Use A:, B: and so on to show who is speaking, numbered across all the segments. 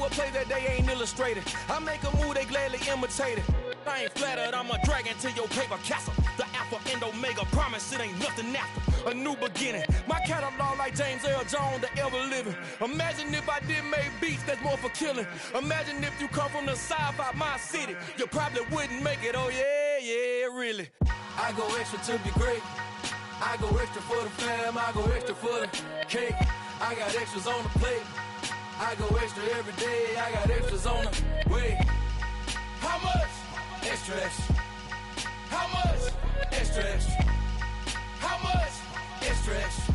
A: a play that they ain't illustrated. I make a move, they gladly imitate it. I ain't flattered, I'm a dragon to your paper castle. The alpha and omega, promise it ain't nothing after. A new beginning, my catalog like James Earl Jones, the ever living. Imagine if I did make beats that's more for killing. Imagine if you come from the south out my city, you probably wouldn't make it, oh yeah, really. I go extra to be great. I go extra for the fam, I go extra for the cake. I got extras on the plate. I go extra every day, I got extras on the way. How much? Extra, extra. How much? Extra, extra. How much? Extra, extra.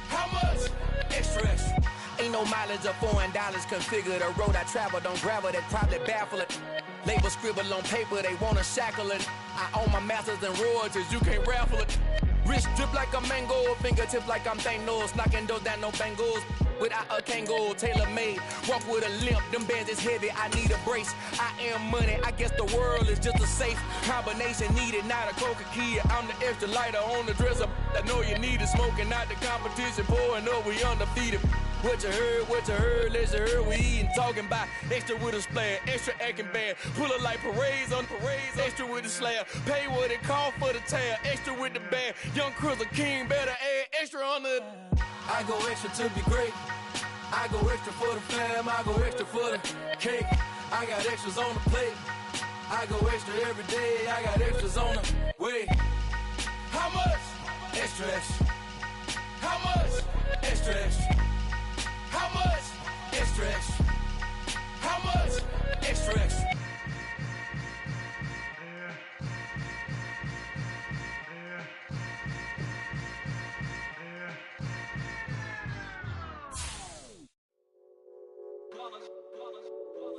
A: How much? Extra, extra. Ain't no mileage of $4 configure the road I travel. Don't gravel that probably baffle it. Label scribble on paper, they wanna shackle it. I own my masters and royalties, you can't raffle it. Wrist drip like a mango, fingertip like I'm Thanos, knocking those down no Bengals. Without a Kango, tailor-made, walk with a limp, them bands is heavy, I need a brace. I am money, I guess the world is just a safe combination needed, not a coca-key. I'm the extra lighter on the dresser, I know you need it, smoking out the competition, pouring up, we undefeated. What you heard, let's hear we eatin', talking about extra with a splash, extra acting bad, pull it like parades on parades, extra with the slab, pay what it cost for the tab, extra with the band, young Chris a king, better add extra on the. I go extra to be great, I go extra for the fam, I go extra for the cake, I got extras on the plate, I go extra every day, I got extras on the way. How much? Extra, extra. How much? Extra, extra. How much? Extra, extra. How much? Extra, extra.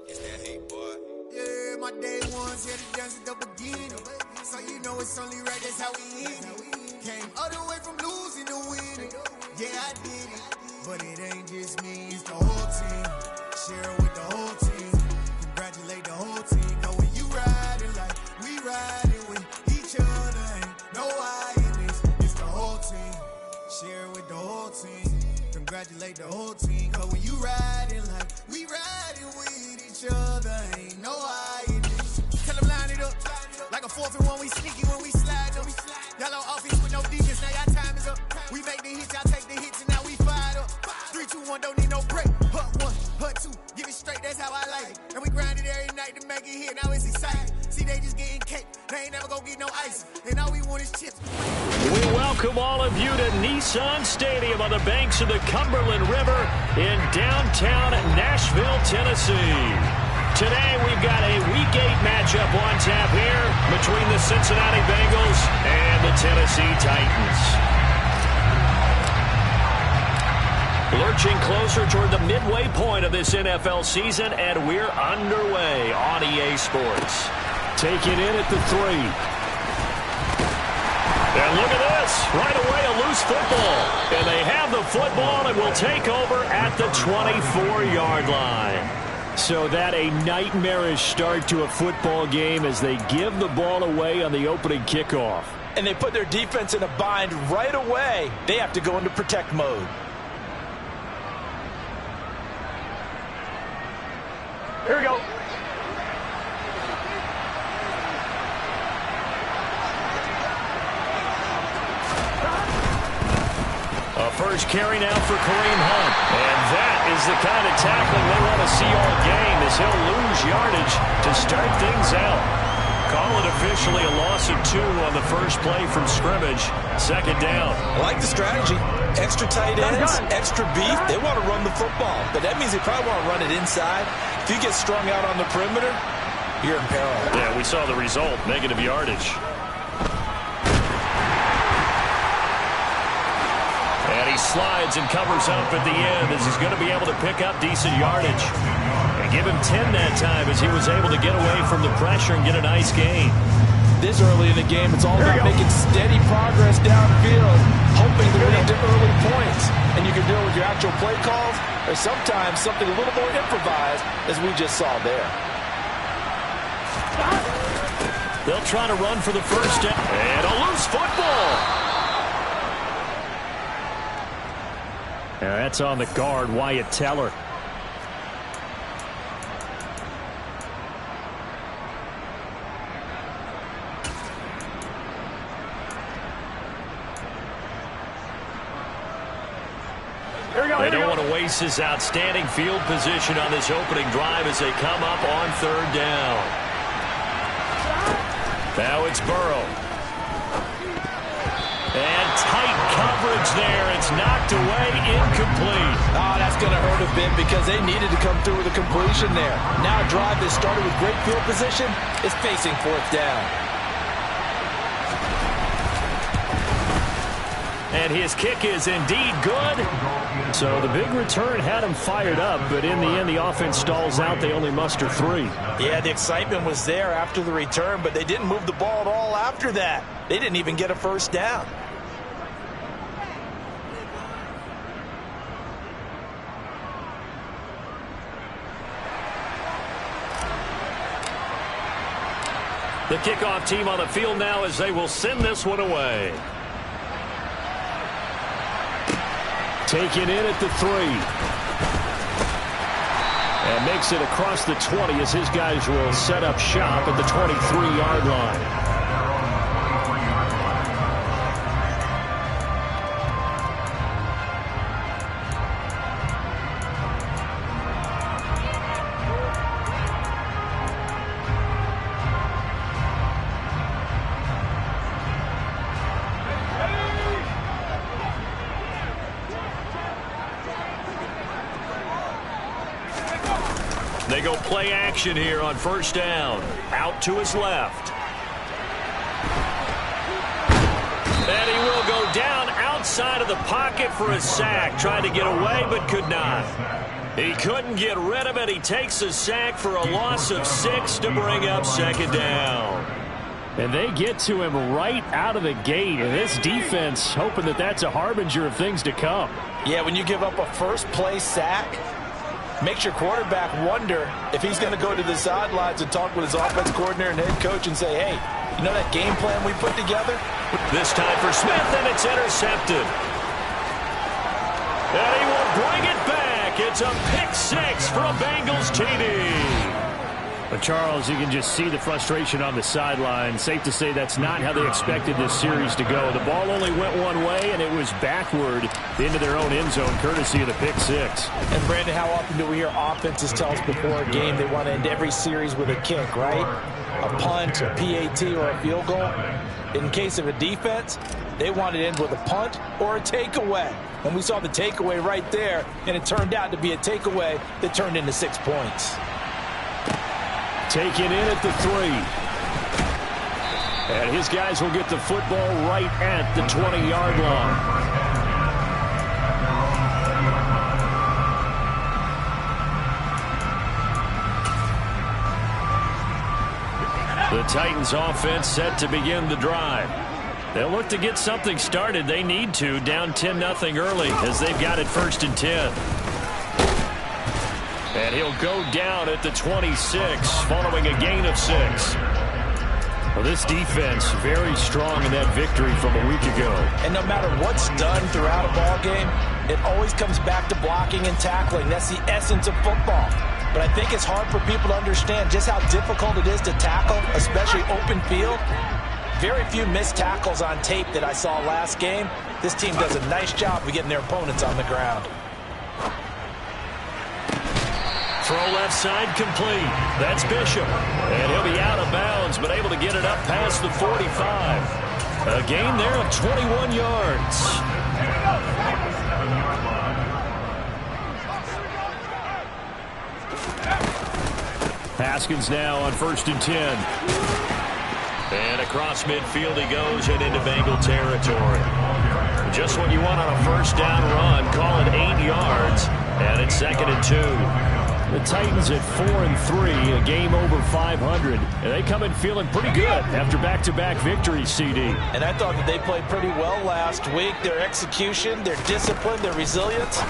B: It's that hate, boy.
C: Yeah, my day ones here to dance at the beginning. So you know it's only right, that's how we hit it. Came all the way from losing to winning. Yeah, I did it. But it ain't just me, it's the whole team. Share it with the whole team. Congratulate the whole team. Know when you riding like we riding with each other. Ain't no I in this, it's the whole team. Share it with the whole team. Congratulate the whole team. Cause when you riding like we riding with each other. Ain't no I in this. Tell them line it up. Like a 4th and 1, we sneaky when we slide them. Y'all on offense with no defense, now y'all time is up. We make the hits, y'all take the hits, and now we fired up. 3, 2, 1, don't need no break. Hut 1, hut 2, give it straight, that's how I like it. And we grind it every night to make it hit, now it's exciting. See, they just getting cake, they ain't never gonna get no ice. And all we want is chips.
D: We welcome all of you to Nissan Stadium on the banks of the Cumberland River in downtown Nashville, Tennessee. Today we've got a Week 8 matchup on tap here between the Cincinnati Bengals and the Tennessee Titans. Lurching closer toward the midway point of this NFL season, and we're underway on EA Sports. Take it in at the 3. And look at this. Right away, a loose football. And they have the football and will take over at the 24-yard line. So that a nightmarish start to a football game as they give the ball away on the opening kickoff.
E: And they put their defense in a bind right away. They have to go into protect mode.
D: Here we go. A first carry now for Kareem Hunt. And that is the kind of tackling they want to see all game as he'll lose yardage to start things out. Call it officially a loss of 2 on the first play from scrimmage. Second down.
E: I like the strategy. Extra tight ends, extra beef. They want to run the football. But that means they probably want to run it inside. If you get strung out on the perimeter, you're in peril.
D: Yeah, we saw the result. Negative yardage. And he slides and covers up at the end as he's going to be able to pick up decent yardage. And give him 10 that time as he was able to get away from the pressure and get a nice gain.
E: This early in the game, it's all about making steady progress downfield, hoping to lead to early points. And you can do it with your actual play calls, or sometimes something a little more improvised, as we just saw there.
D: They'll try to run for the first down. And a loose football. Now that's on the guard, Wyatt Teller. They don't want to waste this outstanding field position on this opening drive as they come up on third down. Now it's Burrow. And tight coverage there. It's knocked away, incomplete.
E: Oh, that's going to hurt a bit because they needed to come through with a completion there. Now a drive that started with great field position is facing fourth down.
D: And his kick is indeed good. So the big return had him fired up, but in the end, the offense stalls out. They only muster 3.
E: Yeah, the excitement was there after the return, but they didn't move the ball at all after that. They didn't even get a first down.
D: The kickoff team on the field now as they will send this one away. Taken in at the 3. And makes it across the 20 as his guys will set up shop at the 23-yard line. They go play action here on first down. Out to his left. And he will go down outside of the pocket for a sack. Tried to get away but could not. He couldn't get rid of it. He takes a sack for a loss of 6 to bring up second down. And they get to him right out of the gate. And this defense hoping that that's a harbinger of things to come.
E: Yeah, when you give up a first play sack, makes your quarterback wonder if he's going to go to the sidelines and talk with his offense coordinator and head coach and say, hey, you know that game plan we put together?
D: This time for Smith, and it's intercepted. And he will bring it back. It's a pick 6 for a Bengals TD. But Charles, you can just see the frustration on the sideline. Safe to say that's not how they expected this series to go. The ball only went one way, and it was backward into their own end zone, courtesy of the pick 6.
E: And, Brandon, how often do we hear offenses tell us before a game they want to end every series with a kick, right? A punt, a PAT, or a field goal. In case of a defense, they want to end with a punt or a takeaway. And we saw the takeaway right there, and it turned out to be a takeaway that turned into 6 points.
D: Taken in at the 3. And his guys will get the football right at the 20-yard line. The Titans offense set to begin the drive. They'll look to get something started. They need to, down 10-0 early as they've got it 1st and 10. And he'll go down at the 26 following a gain of 6. Well, this defense very strong in that victory from a week ago.
E: And no matter what's done throughout a ball game, it always comes back to blocking and tackling. That's the essence of football. But I think it's hard for people to understand just how difficult it is to tackle, especially open field. Very few missed tackles on tape that I saw last game. This team does a nice job of getting their opponents on the ground.
D: Throw left side complete. That's Bishop. And he'll be out of bounds, but able to get it up past the 45. A gain there of 21 yards. Haskins now on 1st and 10. And across midfield he goes and into Bengal territory. Just what you want on a first down run. Call it 8 yards. And it's 2nd and 2. The Titans at 4-3, a game over 500. And they come in feeling pretty good after back-to-back victories, CD.
E: And I thought that they played pretty well last week. Their execution, their discipline, their resilience,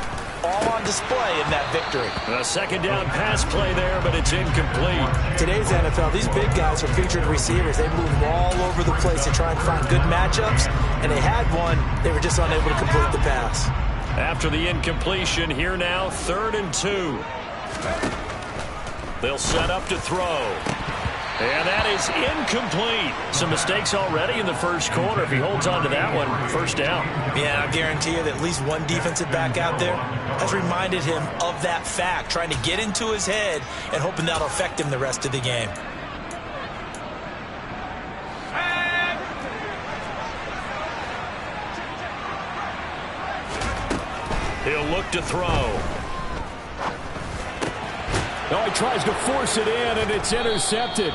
E: all on display in that victory.
D: A 2nd down pass play there, but it's incomplete.
F: Today's NFL, these big guys are featured receivers. They move all over the place to try and find good matchups. And they had one. They were just unable to complete the pass.
D: After the incompletion, here now, 3rd and 2. They'll set up to throw. And that is incomplete. Some mistakes already in the first quarter. If he holds on to that one, first down.
F: Yeah, I guarantee you that at least one defensive back out there has reminded him of that fact, trying to get into his head and hoping that'll affect him the rest of the game.
D: He'll look to throw.
G: Oh, he tries to force it in, and it's intercepted.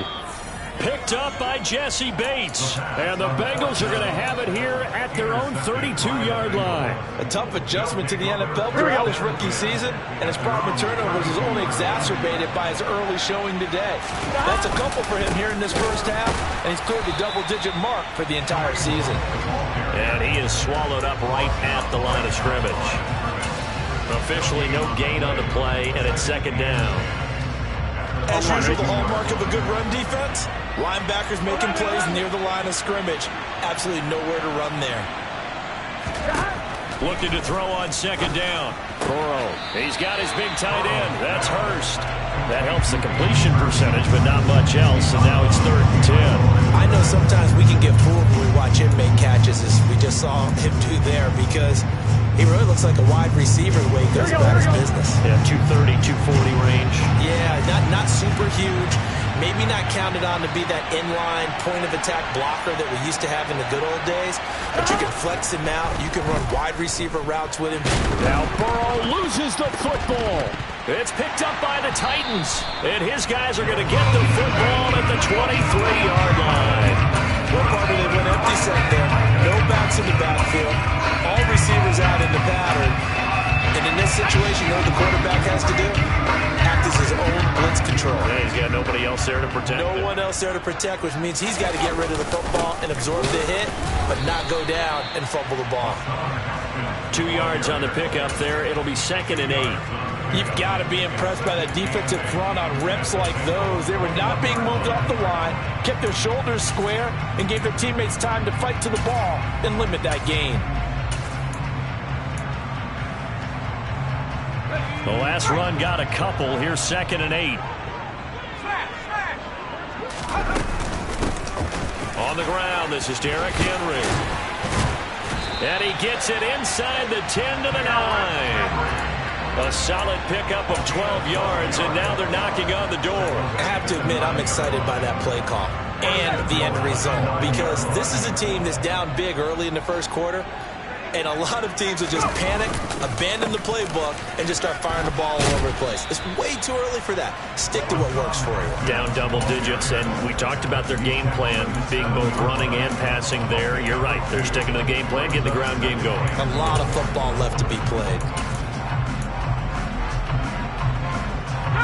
D: Picked up by Jesse Bates. And the Bengals are going to have it here at their own 32-yard line.
E: A tough adjustment to the NFL throughout his rookie season, and his problem with turnovers is only exacerbated by his early showing today. That's a couple for him here in this first half, and he's cleared the double-digit mark for the entire season.
D: And he is swallowed up right at the line of scrimmage. Officially no gain on the play, and it's second down.
E: As usual, the hallmark of a good run defense, linebackers making plays near the line of scrimmage. Absolutely nowhere to run there.
D: Looking to throw on second down. Burrow, he's got his big tight end. That's Hurst. That helps the completion percentage, but not much else, and now it's 3rd and 10.
F: I know sometimes we can get fooled when we watch him make catches, as we just saw him do there, because he really looks like a wide receiver the way he goes about his business.
D: Yeah, 230, 240 range.
F: Yeah, not super huge. Maybe not counted on to be that inline point-of-attack blocker that we used to have in the good old days. But you can flex him out. You can run wide receiver routes with him.
D: Now Burrow loses the football. It's picked up by the Titans. And his guys are going to get the football at the 23-yard line.
E: Well, probably they went empty set there. No backs in the backfield. All receivers out in the pattern. And in this situation, you know what the quarterback has to do? Act as his own blitz control.
D: Yeah, he's got nobody else there to protect him.
F: No one else there to protect, which means he's got to get rid of the football and absorb the hit, but not go down and fumble the ball.
D: 2 yards on the pickup there. It'll be 2nd and 8.
E: You've got to be impressed by that defensive front on reps like those. They were not being moved off the line, kept their shoulders square, and gave their teammates time to fight to the ball and limit that gain.
D: The last run got a couple. Here's 2nd and 8. On the ground, this is Derrick Henry. And he gets it inside the 10 to the 9. A solid pickup of 12 yards, and now they're knocking on the door.
F: I have to admit, I'm excited by that play call and the end result, because this is a team that's down big early in the first quarter, and a lot of teams will just panic, abandon the playbook, and just start firing the ball all over the place. It's way too early for that. Stick to what works for you.
D: Down double digits, and we talked about their game plan being both running and passing there. You're right. They're sticking to the game plan, getting the ground game going.
F: A lot of football left to be played.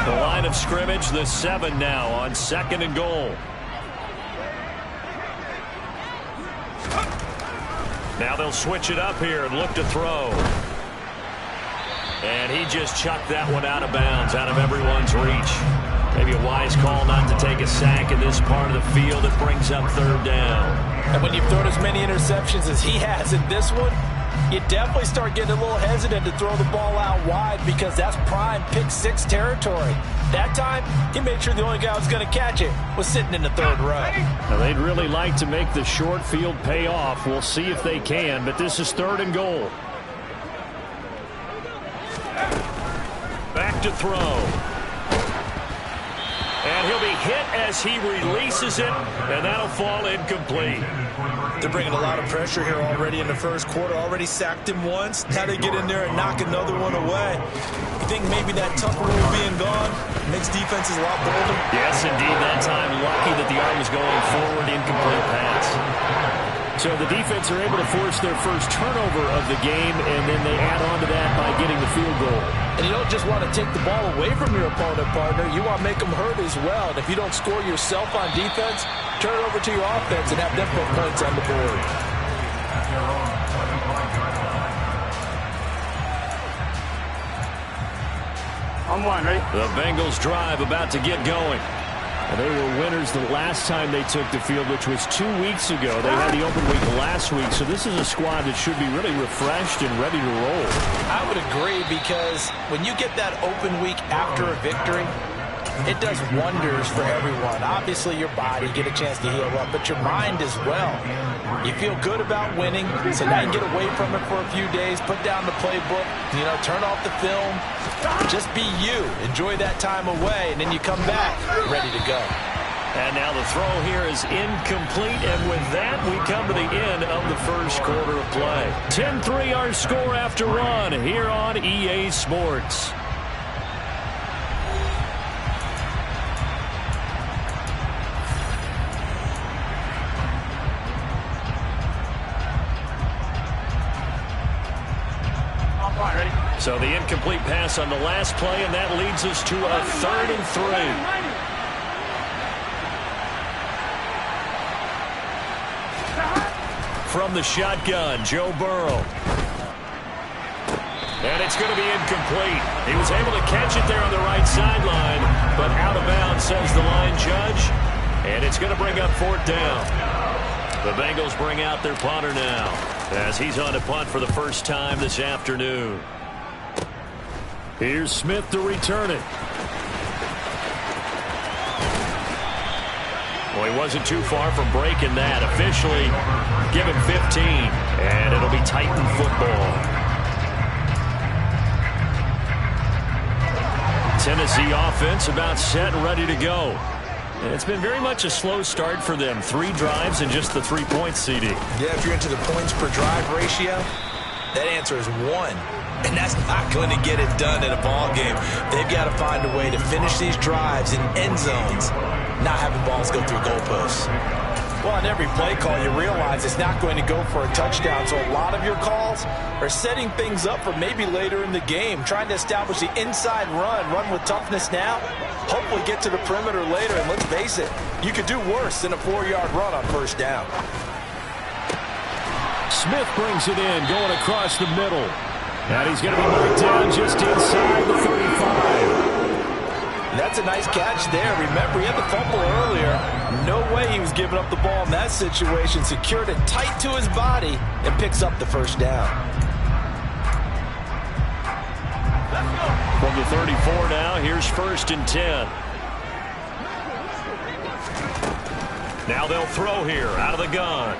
D: The line of scrimmage, the 7 now on 2nd and goal. Now they'll switch it up here and look to throw. And he just chucked that one out of bounds, out of everyone's reach. Maybe a wise call not to take a sack in this part of the field. It brings up 3rd down.
E: And when you've thrown as many interceptions as he has in this one, you definitely start getting a little hesitant to throw the ball out wide, because that's prime pick 6 territory. That time, he made sure the only guy who was going to catch it was sitting in the 3rd row.
D: Now, they'd really like to make the short field pay off. We'll see if they can, but this is 3rd and goal. Back to throw. And he'll be hit as he releases it, and that'll fall incomplete.
F: They're bringing a lot of pressure here already in the first quarter. Already sacked him once. Now they get in there and knock another one away. You think maybe that Tucker rule being gone makes defenses a lot bolder?
D: Yes, indeed. That time, lucky that the arm was going forward, incomplete pass. So the defense are able to force their first turnover of the game, and then they add on to that by getting the field goal.
E: And you don't just want to take the ball away from your opponent, partner. You want to make them hurt as well. And if you don't score yourself on defense, turn it over to your offense and have them put points on the board.
G: I'm one, ready?
D: The Bengals drive about to get going. And they were winners the last time they took the field, which was 2 weeks ago. They had the open week last week, so this is a squad that should be really refreshed and ready to roll.
F: I would agree, because when you get that open week after a victory,
E: it does wonders for everyone. Obviously, your body, get a chance to heal up, but your mind as well. You feel good about winning, so now you get away from it for a few days, put down the playbook, turn off the film, just be you. Enjoy that time away, and then you come back ready to go.
D: And now the throw here is incomplete, and with that, we come to the end of the first quarter of play. 10-3 our score after one here on EA Sports. So the incomplete pass on the last play, and that leads us to a 3rd and 3. From the shotgun, Joe Burrow. And it's going to be incomplete. He was able to catch it there on the right sideline, but out of bounds, says the line judge. And it's going to bring up 4th down. The Bengals bring out their punter now, as he's on to punt for the first time this afternoon. Here's Smith to return it. Well, he wasn't too far from breaking that. Officially, give him 15, and it'll be Titan football. Tennessee offense about set and ready to go. And it's been very much a slow start for them. 3 drives and just the 3 points, CD.
F: Yeah, if you're into the points per drive ratio, that answer is 1. And that's not going to get it done in a ball game. They've got to find a way to finish these drives in end zones, not having balls go through goalposts.
E: Well, on every play call, you realize it's not going to go for a touchdown. So a lot of your calls are setting things up for maybe later in the game, trying to establish the inside run with toughness now, hopefully get to the perimeter later. And let's face it, you could do worse than a 4-yard run on 1st down.
G: Smith brings it in, going across the middle. And he's going to be marked down just inside the 35.
E: That's a nice catch there. Remember, he had the fumble earlier. No way he was giving up the ball in that situation. Secured it tight to his body and picks up the 1st down.
D: From the 34 now, here's 1st and 10. Now they'll throw here out of the gun.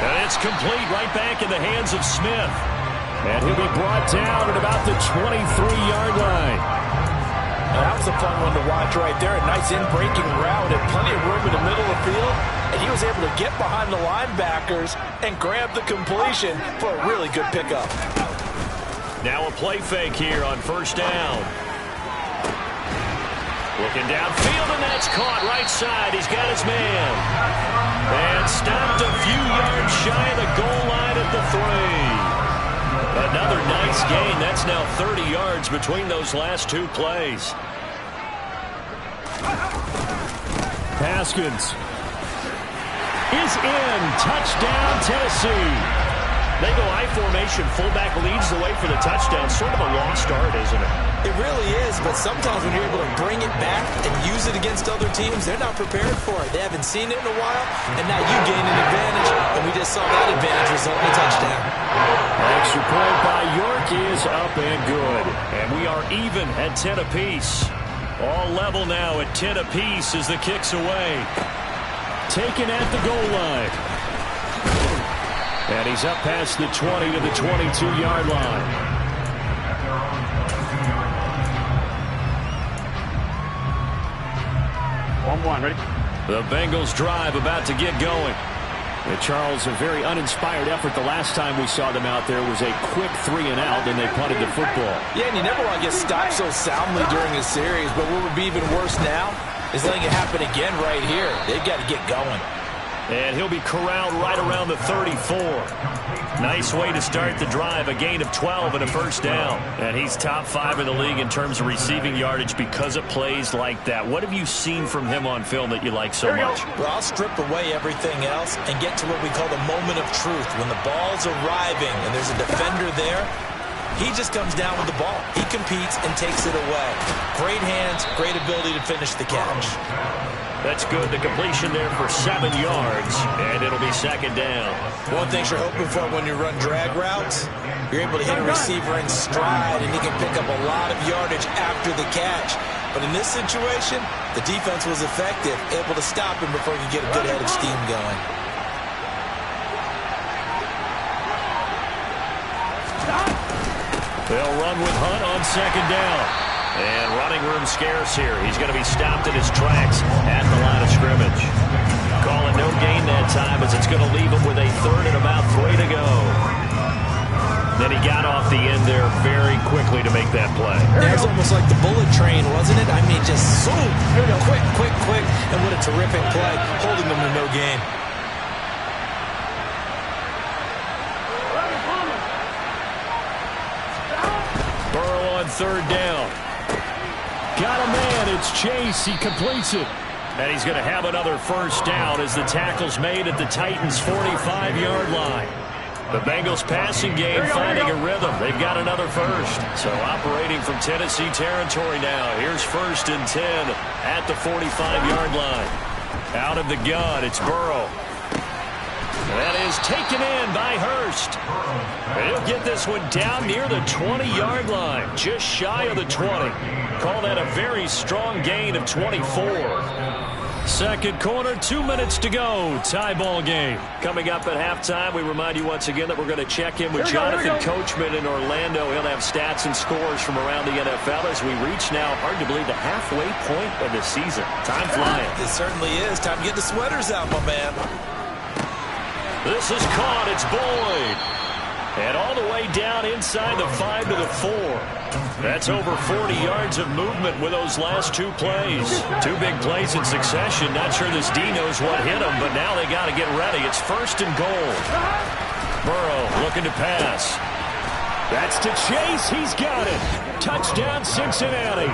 D: And it's complete right back in the hands of Smith. And he'll be brought down at about the 23-yard line.
E: That was a fun one to watch right there. A nice in-breaking route and plenty of room in the middle of the field. And he was able to get behind the linebackers and grab the completion for a really good pickup.
D: Now a play fake here on 1st down. Looking downfield, and that's caught right side. He's got his man. And stopped a few yards shy of the goal line at the 3. Another nice gain. That's now 30 yards between those last 2 plays.
G: Haskins is in. Touchdown, Tennessee. They go I formation. Fullback leads the way for the touchdown. Sort of a lost art, isn't it?
F: It really is, but sometimes when you're able to bring it back and use it against other teams, they're not prepared for it. They haven't seen it in a while, and now you gain an advantage, and we just saw that advantage result in a touchdown.
D: Extra point by York is up and good. And we are even at 10 apiece. All level now at 10 apiece as the kick's away. Taken at the goal line. And he's up past the 20 to the 22-yard line.
G: Ready?
D: The Bengals drive about to get going.
G: And Charles, a very uninspired effort. The last time we saw them out there was a quick 3 and out, and they punted the football.
E: Yeah, and you never want to get stopped so soundly during a series, but what would be even worse now is letting it happen again right here. They've got to get going.
D: And he'll be corralled right around the 34. Nice way to start the drive. A gain of 12 and a 1st down. And he's top 5 in the league in terms of receiving yardage because of plays like that. What have you seen from him on film that you like so much?
F: Well, I'll strip away everything else and get to what we call the moment of truth. When the ball's arriving and there's a defender there, he just comes down with the ball. He competes and takes it away. Great hands, great ability to finish the catch.
D: That's good. The completion there for 7 yards, and it'll be second down.
F: One thing you're hoping for when you run drag routes, you're able to hit a receiver in stride, and he can pick up a lot of yardage after the catch. But in this situation, the defense was effective, able to stop him before he could get a good head of steam going.
D: They'll run with Hunt on second down. And running room scarce here. He's going to be stopped in his tracks at the line of scrimmage. Calling no gain that time as it's going to leave him with a third and about 3 to go. Then he got off the end there very quickly to make that play.
F: That was almost like the bullet train, wasn't it? I mean, just zoom. Quick. And what a terrific play, holding them to no gain.
D: Burrow on third down. Got a man. It's Chase. He completes it. And he's going to have another first down as the tackle's made at the Titans' 45-yard line. The Bengals passing game finding a rhythm. They've got another first. So operating from Tennessee territory now. Here's 1st and 10 at the 45-yard line. Out of the gun, it's Burrow. That is taken in by Hurst. And he'll get this one down near the 20-yard line, just shy of the 20. Call that a very strong gain of 24. Second quarter, 2 minutes to go. Tie ball game. Coming up at halftime, we remind you once again that we're going to check in with Jonathan Coachman in Orlando. He'll have stats and scores from around the NFL as we reach now, hard to believe, the halfway point of the season. Time flying.
F: It certainly is. Time to get the sweaters out, my man.
D: This is caught. It's Boyd. And all the way down inside the 5 to the 4. That's over 40 yards of movement with those last 2 plays. 2 big plays in succession. Not sure this D knows what hit him, but now they got to get ready. It's 1st and goal. Burrow looking to pass. That's to Chase. He's got it. Touchdown, Cincinnati.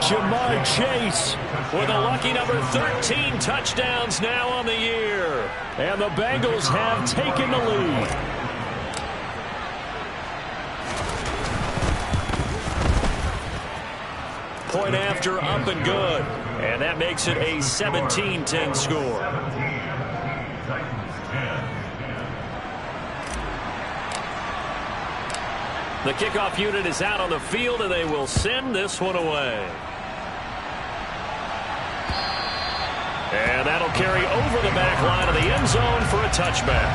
D: Jamar Chase with a lucky number 13 touchdowns now on the year. And the Bengals have taken the lead. Point after, up and good. And that makes it a 17-10 score. The kickoff unit is out on the field, and they will send this one away. And that'll carry over the back line of the end zone for a touchback.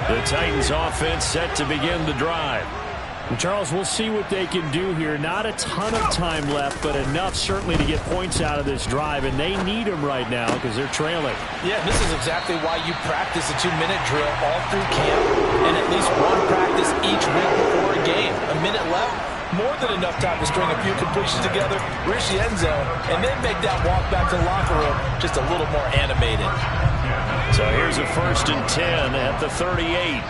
D: The Titans offense set to begin the drive.
G: Charles, we'll see what they can do here. Not a ton of time left, but enough certainly to get points out of this drive, and they need them right now because they're trailing.
E: Yeah, this is exactly why you practice a 2-minute drill all through camp and at least one practice each week before a game. A minute left, more than enough time to string a few completions together, reach the end zone, and then make that walk back to the locker room just a little more animated.
D: So here's a 1st and 10 at the 38.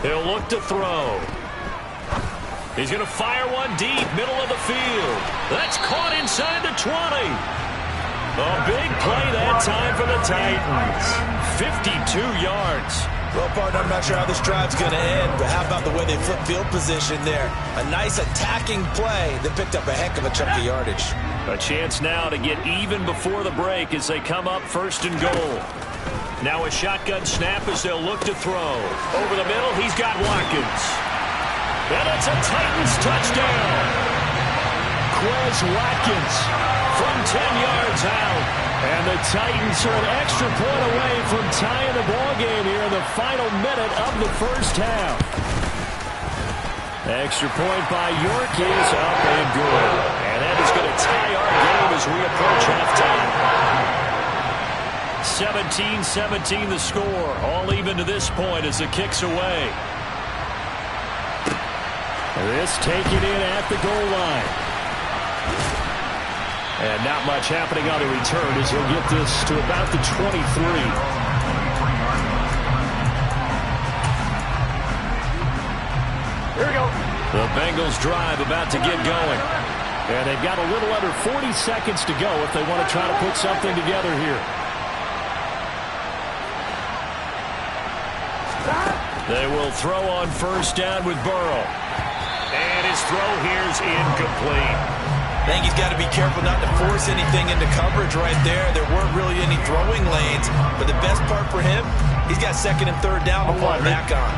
D: He'll look to throw. He's going to fire one deep, middle of the field. That's caught inside the 20. A big play that time for the Titans. 52 yards.
F: Well, partner, I'm not sure how this drive's going to end, but how about the way they flip field position there? A nice attacking play that picked up a heck of a chunk of yardage.
D: A chance now to get even before the break as they come up 1st and goal. Now a shotgun snap as they'll look to throw. Over the middle, he's got Watkins. And it's a Titans touchdown. Quez Watkins from 10 yards out. And the Titans are an extra point away from tying the ball game here in the final minute of the first half. Extra point by York is up and good. And that is going to tie our game as we approach halftime. 17-17 the score. All even to this point as the kick's away. This taken in at the goal line. And not much happening on the return as he'll get this to about the 23. Here we go. The Bengals drive about to get going. And they've got a little under 40 seconds to go if they want to try to put something together here. They will throw on first down with Burrow. And his throw here is incomplete.
F: I think he's got to be careful not to force anything into coverage right there. There weren't really any throwing lanes. But the best part for him, he's got second and third down to fall back on.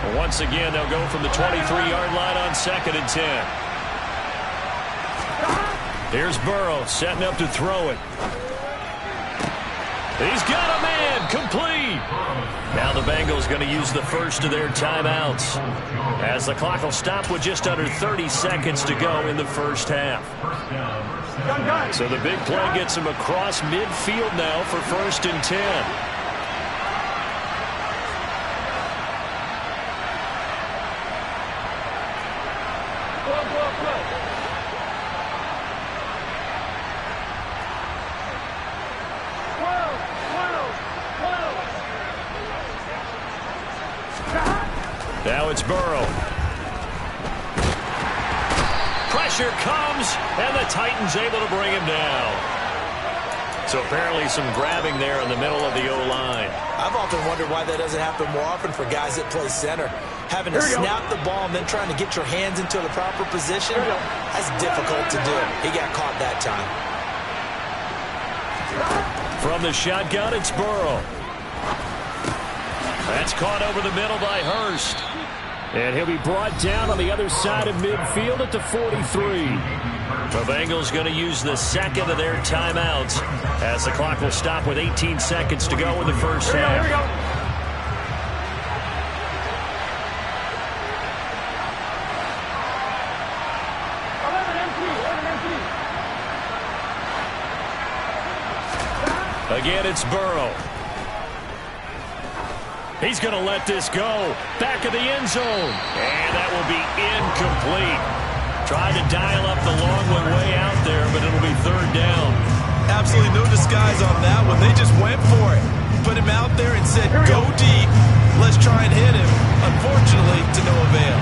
D: Well, once again, they'll go from the 23-yard line on second and 10. Here's Burrow setting up to throw it. He's got a man, complete. Now the Bengals going to use the first of their timeouts as the clock will stop with just under 30 seconds to go in the first half. So the big play gets him across midfield now for first and 10. Now it's Burrow. Pressure comes, and the Titans able to bring him down. So apparently some grabbing there in the middle of the O-line.
F: I've often wondered why that doesn't happen more often for guys that play center. Having to snap the ball and then trying to get your hands into the proper position, that's difficult to do. He got caught that time.
D: From the shotgun, it's Burrow. That's caught over the middle by Hurst. And he'll be brought down on the other side of midfield at the 43. The Bengals going to use the second of their timeouts as the clock will stop with 18 seconds to go in the first half.
G: Here we go.
D: Again, it's Burrow. He's going to let this go. Back of the end zone. And that will be incomplete. Tried to dial up the long one way out there, but it'll be third down.
F: Absolutely no disguise on that one. They just went for it. Put him out there and said, go deep. Let's try and hit him. Unfortunately, to no avail.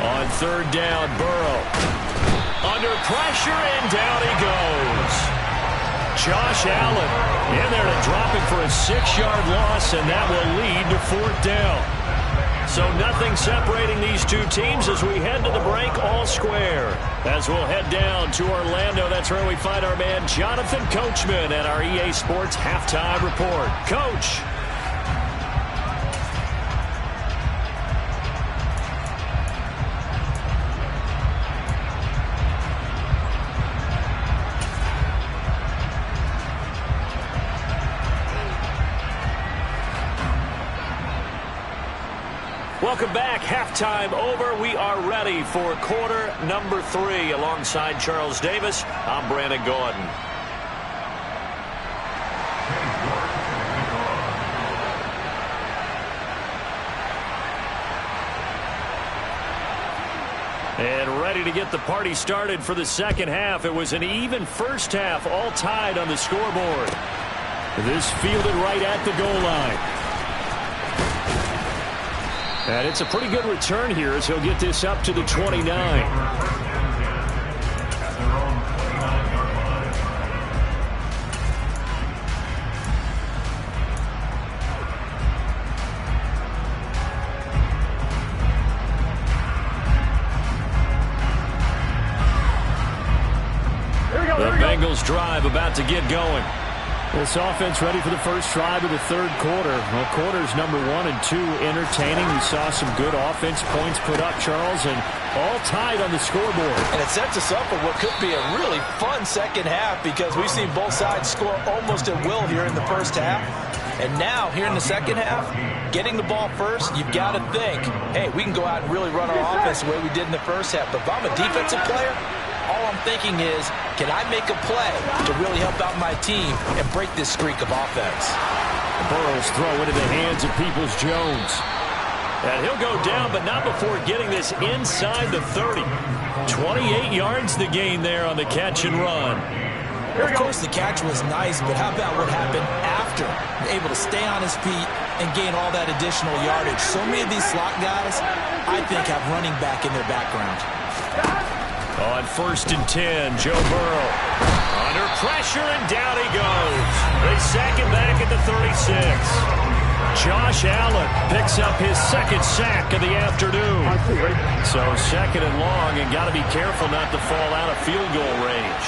D: On third down, Burrow. Under pressure, and down he goes. Josh Allen in there to drop it for a 6-yard loss, and that will lead to fourth down. So nothing separating these two teams as we head to the break all square. As we'll head down to Orlando, that's where we find our man Jonathan Coachman at our EA Sports Halftime Report. Coach. Welcome back. Halftime over. We are ready for quarter number 3. Alongside Charles Davis, I'm Brandon Gordon. And ready to get the party started for the second half. It was an even first half, all tied on the scoreboard. This fielded right at the goal line. And it's a pretty good return here as he'll get this up to the 29. The Bengals drive about to get going. This offense ready for the first drive of the third quarter. Well, quarters number 1 and 2 entertaining. We saw some good offense points put up, Charles, and all tied on the scoreboard.
F: And it sets us up for what could be a really fun second half because we've seen both sides score almost at will here in the first half. And now, here in the second half, getting the ball first, you've got to think, hey, we can go out and really run our offense the way we did in the first half. But if I'm a defensive player, all I'm thinking is, can I make a play to really help out my team and break this streak of offense?
D: Burrow's throw into the hands of Peoples-Jones. And he'll go down, but not before getting this inside the 30. 28 yards the gain there on the catch and run.
F: Of course, the catch was nice, but how about what happened after faster, able to stay on his feet and gain all that additional yardage. So many of these slot guys, I think, have running back in their background.
D: On 1st and 10, Joe Burrow under pressure, and down he goes. They sack him back at the 36. Josh Allen picks up his 2nd sack of the afternoon. So 2nd and long, and got to be careful not to fall out of field goal range.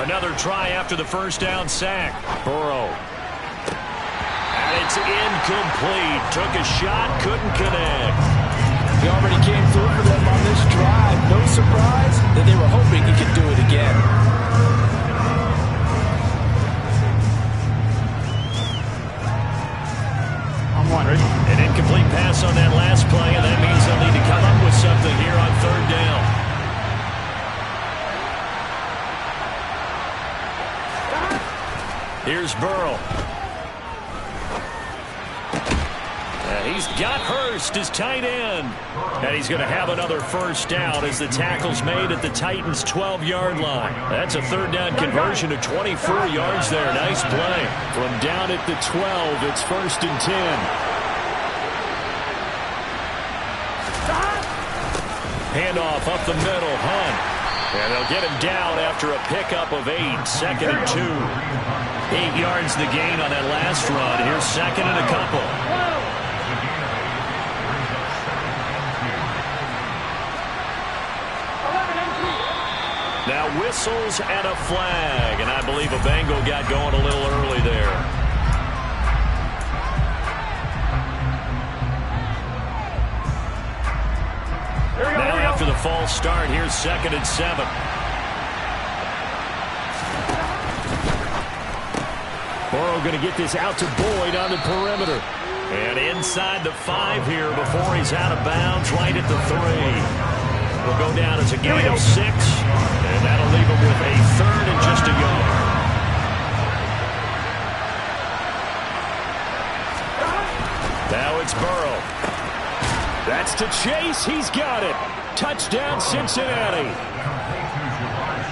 D: Another try after the 1st down sack. Burrow. And it's incomplete. Took a shot, couldn't connect.
E: He already came through for them on this drive. No surprise that they were hoping he could do it again.
D: An incomplete pass on that last play, and that means they'll need to come up with something here on 3rd down. Here's Burrow. He's got Hurst, his tight end. And he's going to have another 1st down as the tackle's made at the Titans' 12-yard line. That's a 3rd down conversion of 24 yards there. Nice play. From down at the 12, it's 1st and 10. Handoff up the middle, Hunt. And they'll get him down after a pickup of 8. 2nd and 2. 8 yards the gain on that last run. Here's 2nd and a couple. Now whistles and a flag. And I believe a Bengal got going a little early there. Now after the false start, here's 2nd and 7. Burrow going to get this out to Boyd on the perimeter. And inside the 5 here before he's out of bounds, right at the 3. Will go down as a gain of 6. And that'll leave him with a 3rd and just a yard. Now it's Burrow. That's to Chase. He's got it. Touchdown, Cincinnati.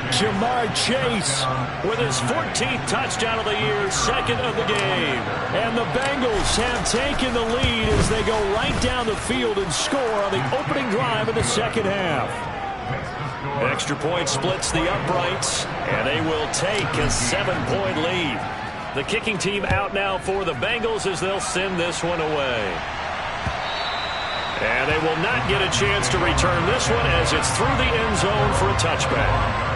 D: Jamar Chase with his 14th touchdown of the year, 2nd of the game. And the Bengals have taken the lead as they go right down the field and score on the opening drive of the 2nd half. Extra point splits the uprights, and they will take a 7-point lead. The kicking team out now for the Bengals as they'll send this one away. And they will not get a chance to return this one as it's through the end zone for a touchback.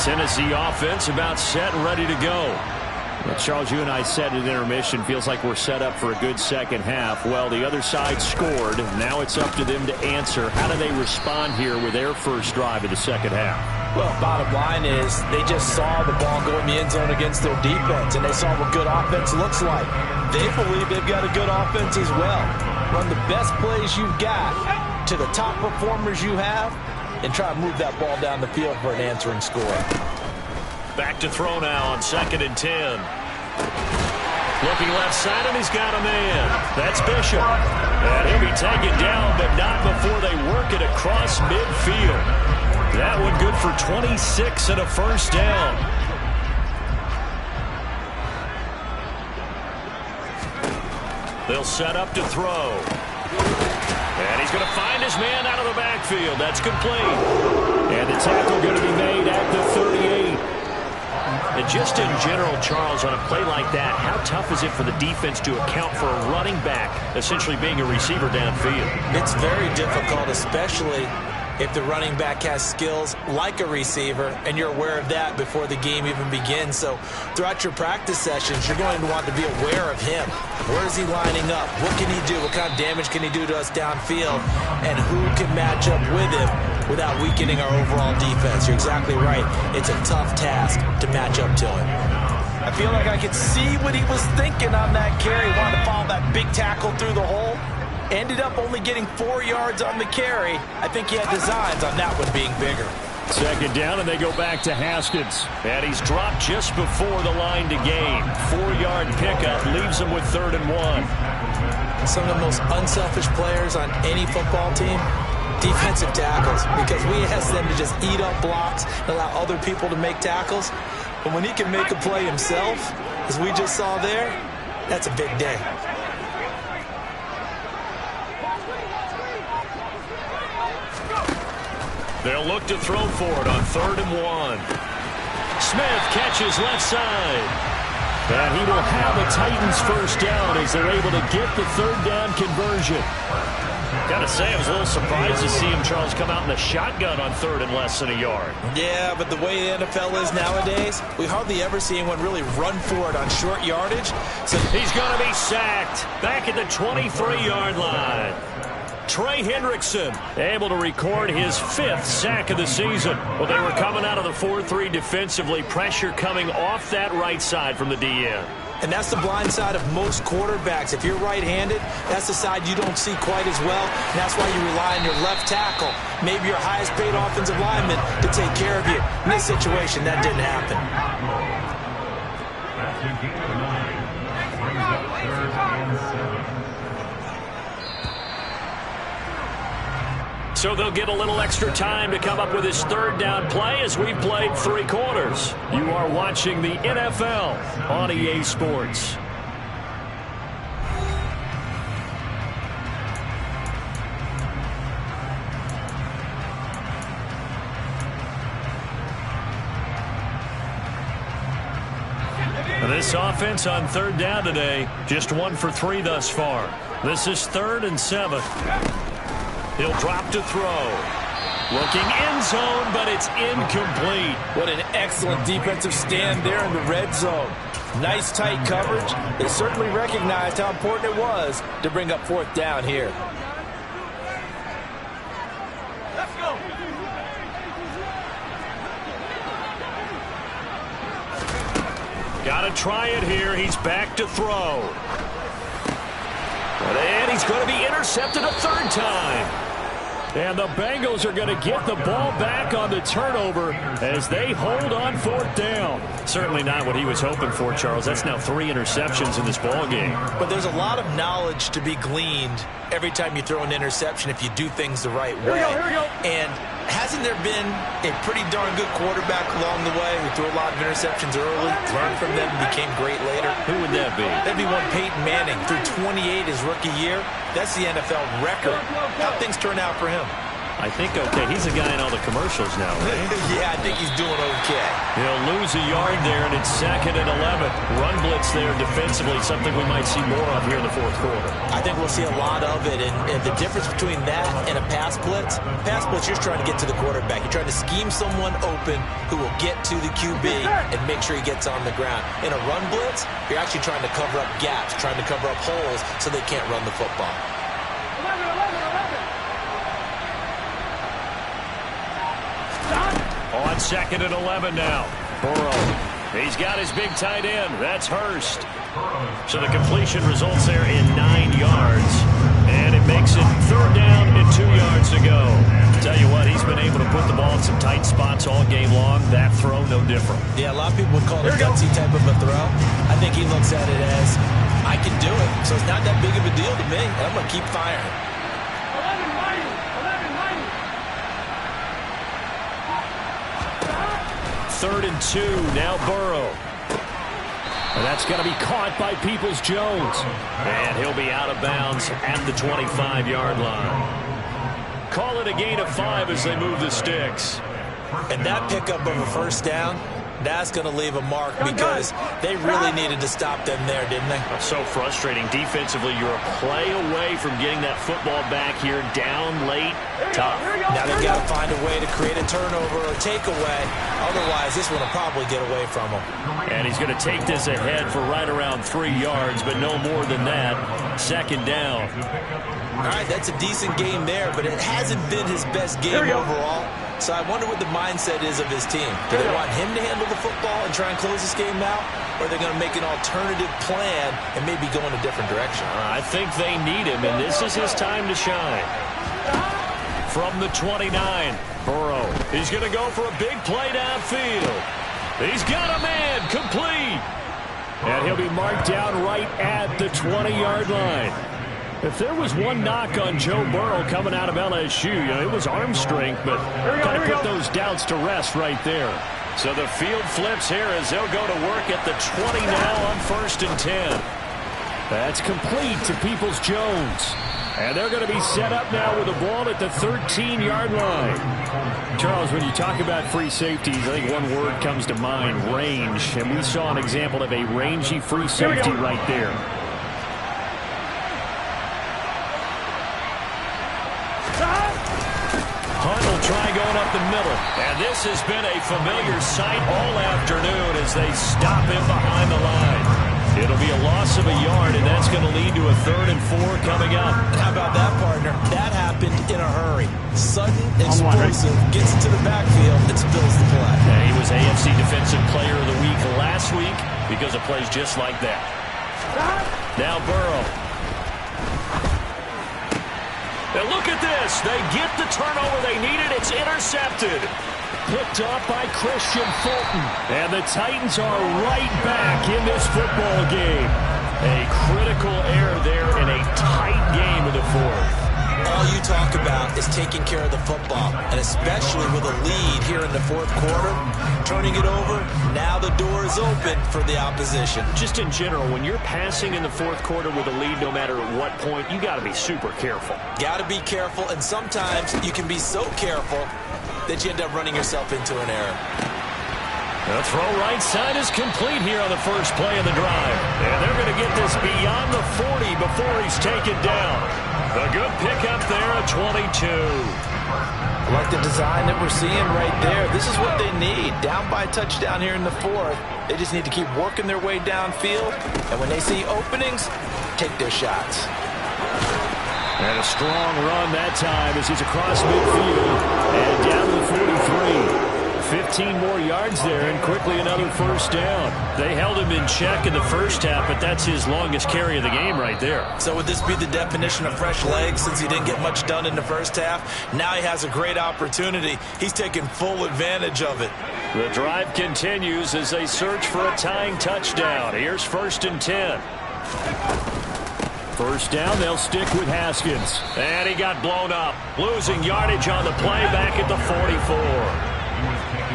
D: Tennessee offense about set and ready to go. Well, Charles, you and I said at intermission, feels like we're set up for a good 2nd half. Well, the other side scored. Now it's up to them to answer. How do they respond here with their first drive of the 2nd half?
F: Well, bottom line is they just saw the ball go in the end zone against their defense, and they saw what good offense looks like. They believe they've got a good offense as well. Run the best plays you've got to the top performers you have, and try to move that ball down the field for an answering score.
D: Back to throw now on 2nd and 10. Looking left side, and he's got a man. That's Bishop. And he'll be taken down, but not before they work it across midfield. That one good for 26 and a 1st down. They'll set up to throw. And he's going to find his man out of the backfield. That's complete. And the tackle going to be made at the 38. And just in general, Charles, on a play like that, how tough is it for the defense to account for a running back essentially being a receiver downfield?
F: It's very difficult, especially if the running back has skills like a receiver, and you're aware of that before the game even begins. So throughout your practice sessions, you're going to want to be aware of him. Where is he lining up? What can he do? What kind of damage can he do to us downfield? And who can match up with him without weakening our overall defense? You're exactly right. It's a tough task to match up to him.
E: I feel like I could see what he was thinking on that carry. Wanted to follow that big tackle through the hole. Ended up only getting 4 yards on the carry. I think he had designs on that one being bigger.
D: Second down, and they go back to Haskins. And he's dropped just before the line to gain. 4-yard pickup leaves him with 3rd and 1.
F: Some of the most unselfish players on any football team, defensive tackles, because we ask them to just eat up blocks and allow other people to make tackles. But when he can make a play himself, as we just saw there, that's a big day.
D: They'll look to throw for it on 3rd and 1. Smith catches left side. And he will have a Titans first down as they're able to get the 3rd down conversion. Gotta say, I was a little surprised to see him, Charles, come out in the shotgun on 3rd and less than a yard.
F: Yeah, but the way the NFL is nowadays, we hardly ever see anyone really run for it on short yardage.
D: So he's going to be sacked back at the 23-yard line. Trey Hendrickson able to record his 5th sack of the season. Well, they were coming out of the 4-3 defensively. Pressure coming off that right side from the DN.
F: And that's the blind side of most quarterbacks. If you're right-handed, that's the side you don't see quite as well. And that's why you rely on your left tackle, maybe your highest-paid offensive lineman, to take care of you. In this situation, that didn't happen.
D: So they'll get a little extra time to come up with his 3rd down play as we've played 3 quarters. You are watching the NFL on EA Sports. This offense on 3rd down today, just 1 for 3 thus far. This is 3rd and 7. He'll drop to throw. Looking end zone, but it's incomplete.
E: What an excellent defensive stand there in the red zone. Nice tight coverage. They certainly recognized how important it was to bring up 4th down here.
A: Let's go.
D: Got to try it here. He's back to throw. And he's going to be intercepted a 3rd time. And the Bengals are going to get the ball back on the turnover as they hold on 4th down. Certainly not what he was hoping for, Charles. That's now 3 interceptions in this ball game.
F: But there's a lot of knowledge to be gleaned every time you throw an interception if you do things the right way.
A: Here we go.
F: And hasn't there been a pretty darn good quarterback along the way who threw a lot of interceptions early, learned from them, and became great later?
D: Who would that be?
F: That'd be one Peyton Manning. Threw 28 his rookie year. That's the NFL record. How'd things turn out for him?
D: I think okay. He's a guy in all the commercials now, right?
F: Yeah, I think he's doing okay.
D: He'll lose a yard there, and it's 2nd and 11. Run blitz there defensively, something we might see more of here in the 4th quarter.
F: I think we'll see a lot of it, and the difference between that and a pass blitz, you're trying to get to the quarterback. You're trying to scheme someone open who will get to the QB and make sure he gets on the ground. In a run blitz, you're actually trying to cover up gaps, trying to cover up holes so they can't run the football.
A: 11.
D: On 2nd and 11 now. Burrow. He's got his big tight end. That's Hurst. So the completion results there in 9 yards. And it makes it 3rd down and 2 yards to go. Tell you what, he's been able to put the ball in some tight spots all game long. That throw, no different.
F: Yeah, a lot of people would call it a gutsy type of a throw. I think he looks at it as, I can do it. So it's not that big of a deal to me. I'm going to keep firing.
D: 3rd and 2, now Burrow. And that's going to be caught by Peoples-Jones. And he'll be out of bounds at the 25-yard line. Call it a gain of 5 as they move the sticks.
F: And that pickup of a 1st down, that's going to leave a mark because they really needed to stop them there, didn't they?
D: So frustrating. Defensively, you're a play away from getting that football back here down late. Tough.
F: Now they've got to find a way to create a turnover or takeaway. Otherwise, this one will probably get away from them.
D: And he's going to take this ahead for right around 3 yards, but no more than that. 2nd down.
F: All right, that's a decent game there, but it hasn't been his best game overall. So I wonder what the mindset is of his team. Do they want him to handle the football and try and close this game out? Or are they going to make an alternative plan and maybe go in a different direction?
D: I think they need him, and this is his time to shine. from the 29. Burrow, he's going to go for a big play downfield. He's got a man, complete. And he'll be marked down right at the 20-yard line. If there was one knock on Joe Burrow coming out of LSU, it was arm strength, but kind of put those doubts to rest right there. So the field flips here as they'll go to work at the 20 now on 1st and 10. That's complete to Peoples-Jones. And they're going to be set up now with the ball at the 13-yard line. Charles, when you talk about free safeties, I think one word comes to mind, range. And we saw an example of a rangy free safety right there. Hunt will try going up the middle. And this has been a familiar sight all afternoon as they stop him behind the line. It'll be a loss of a yard, and that's going to lead to a 3rd and 4 coming up.
F: How about that, partner? That happened in a hurry. Sudden, explosive, gets into the backfield, and spills the play.
D: And he was AFC Defensive Player of the Week last week because of plays just like that. Now Burrow. And look at this. They get the turnover they needed. It's intercepted. Picked off by Christian Fulton. And the Titans are right back in this football game. A critical error there in a tight game of the 4th.
F: All you talk about is taking care of the football, and especially with a lead here in the 4th quarter, turning it over, now the door is open for the opposition.
D: Just in general, when you're passing in the 4th quarter with a lead, no matter at what point, you got to be super careful.
F: Got to be careful, and sometimes you can be so careful that you end up running yourself into an error.
D: The throw right side is complete here on the first play of the drive. And they're going to get this beyond the 40 before he's taken down. A good pickup there at 22.
E: I like the design that we're seeing right there. This is what they need. Down by a touchdown here in the 4th. They just need to keep working their way downfield. And when they see openings, take their shots.
D: And a strong run that time as he's across midfield and down to the 43. 15 more yards there and quickly another 1st down. They held him in check in the first half, but that's his longest carry of the game right there.
F: So would this be the definition of fresh legs since he didn't get much done in the first half? Now he has a great opportunity. He's taking full advantage of it.
D: The drive continues as they search for a tying touchdown. Here's 1st and 10. 1st down, they'll stick with Haskins. And he got blown up. Losing yardage on the play back at the 44.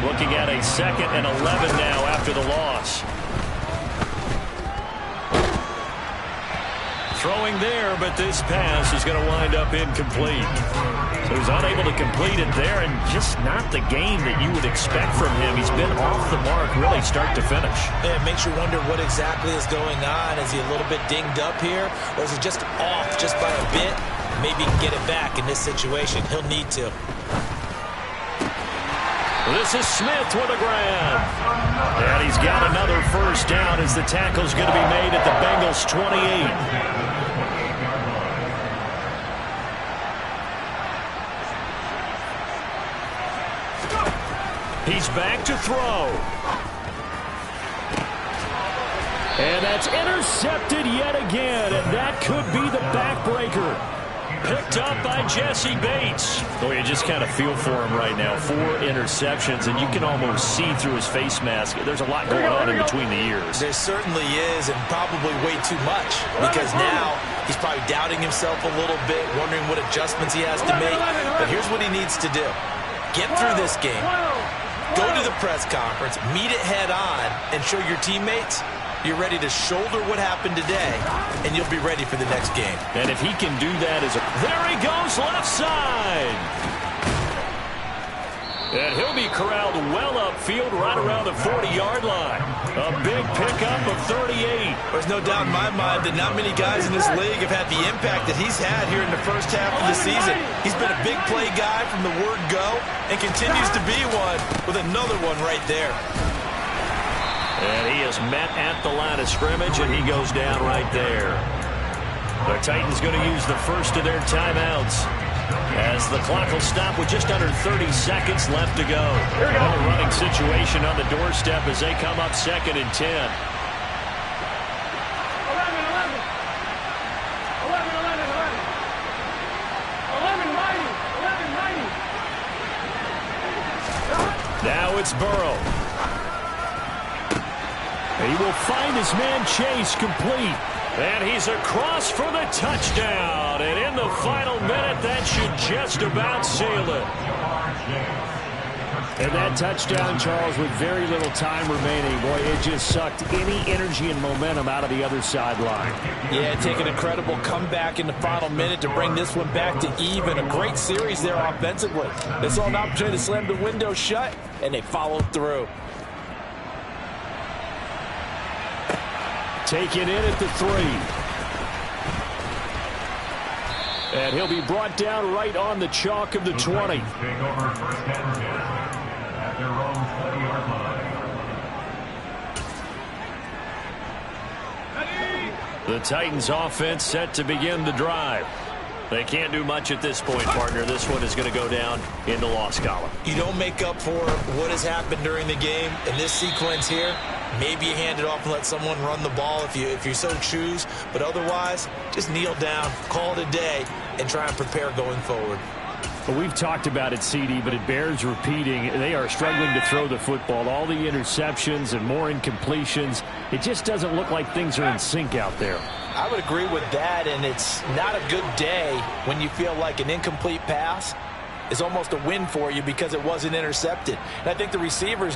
D: Looking at a 2nd and 11 now after the loss. Throwing there, but this pass is going to wind up incomplete. So he's unable to complete it there, and just not the game that you would expect from him. He's been off the mark really start to finish.
F: It makes you wonder what exactly is going on. Is he a little bit dinged up here, or is he just off just by a bit? Maybe he can get it back in this situation. He'll need to.
D: This is Smith with a grab. And he's got another 1st down as the tackle's going to be made at the Bengals 28. He's back to throw. And that's intercepted yet again, and that could be the backbreaker. Picked up by Jesse Bates. Oh, you just kind of feel for him right now. 4 interceptions, and you can almost see through his face mask. There's a lot going on in between the ears.
F: There certainly is, and probably way too much, because now he's probably doubting himself a little bit, wondering what adjustments he has to make. But here's what he needs to do. Get through this game. Go to the press conference, meet it head on, and show your teammates you're ready to shoulder what happened today, and you'll be ready for the next game.
D: And if he can do that there he goes, left side. And he'll be corralled well upfield right around the 40-yard line. A big pickup of 38.
F: There's no doubt in my mind that not many guys in this league have had the impact that he's had here in the first half of the season. He's been a big play guy from the word go and continues to be one with another one right there.
D: And he is met at the line of scrimmage, and he goes down right there. The Titans going to use the first of their timeouts as the clock will stop with just under 30 seconds left to go. A running situation on the doorstep as they come up 2nd and 10. Now it's Burrow. He will find his man Chase complete. And he's across for the touchdown. And in the final minute, that should just about seal it. And that touchdown, Charles, with very little time remaining. Boy, it just sucked any energy and momentum out of the other sideline.
E: Yeah, take an incredible comeback in the final minute to bring this one back to even. A great series there offensively. They saw an opportunity to slam the window shut, and they followed through.
D: Taken in at the 3. And he'll be brought down right on the chalk of the 20. The Titans offense set to begin the drive. They can't do much at this point, partner. This one is going to go down in the loss column.
F: You don't make up for what has happened during the game in this sequence here. Maybe you hand it off and let someone run the ball if you so choose. But otherwise, just kneel down, call it a day, and try and prepare going forward.
D: Well, we've talked about it, CD, but it bears repeating. They are struggling to throw the football. All the interceptions and more incompletions. It just doesn't look like things are in sync out there.
E: I would agree with that, and it's not a good day when you feel like an incomplete pass is almost a win for you because it wasn't intercepted. And I think the receivers